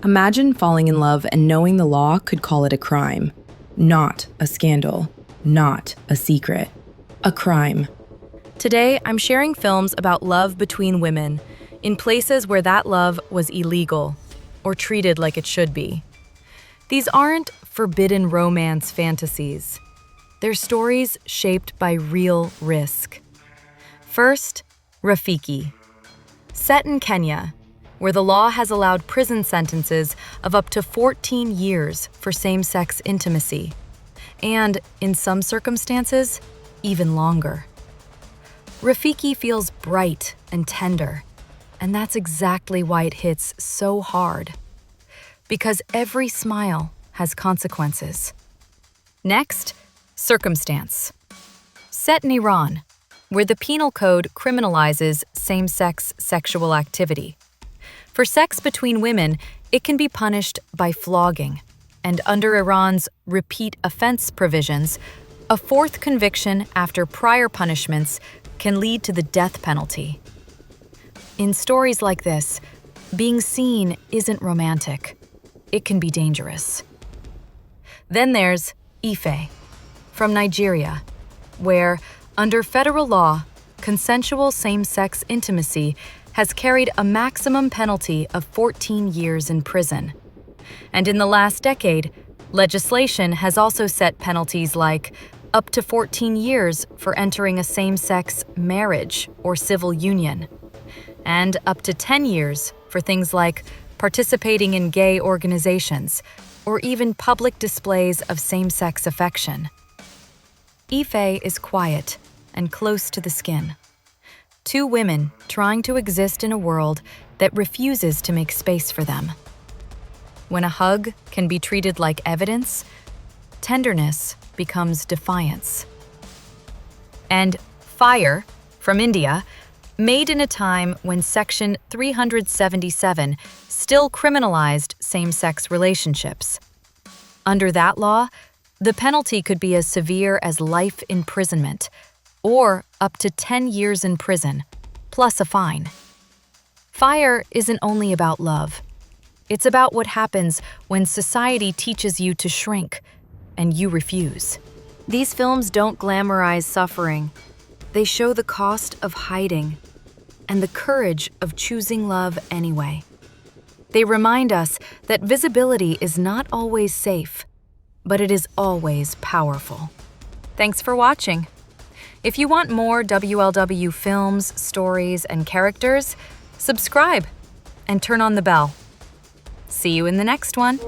Imagine falling in love and knowing the law could call it a crime. Not a scandal. Not a secret. A crime. Today, I'm sharing films about love between women in places where that love was illegal or treated like it should be. These aren't forbidden romance fantasies. They're stories shaped by real risk. First, Rafiki. Set in Kenya, where the law has allowed prison sentences of up to 14 years for same-sex intimacy, and, in some circumstances, even longer. Rafiki feels bright and tender, and that's exactly why it hits so hard. Because every smile has consequences. Next, Circumstance. Set in Iran, where the penal code criminalizes same-sex sexual activity. For sex between women, it can be punished by flogging, and under Iran's repeat offense provisions, a fourth conviction after prior punishments can lead to the death penalty. In stories like this, being seen isn't romantic. It can be dangerous. Then there's Ife, from Nigeria, where, under federal law, consensual same-sex intimacy has carried a maximum penalty of 14 years in prison. And in the last decade, legislation has also set penalties like up to 14 years for entering a same-sex marriage or civil union, and up to 10 years for things like participating in gay organizations or even public displays of same-sex affection. Ife is quiet and close to the skin. Two women trying to exist in a world that refuses to make space for them. When a hug can be treated like evidence, tenderness becomes defiance. And Fire, from India, made in a time when Section 377 still criminalized same-sex relationships. Under that law, the penalty could be as severe as life imprisonment, or up to 10 years in prison, plus a fine. Fire isn't only about love. It's about what happens when society teaches you to shrink, and you refuse. These films don't glamorize suffering. They show the cost of hiding and the courage of choosing love anyway. They remind us that visibility is not always safe, but it is always powerful. Thanks for watching. If you want more WLW films, stories, and characters, subscribe and turn on the bell. See you in the next one.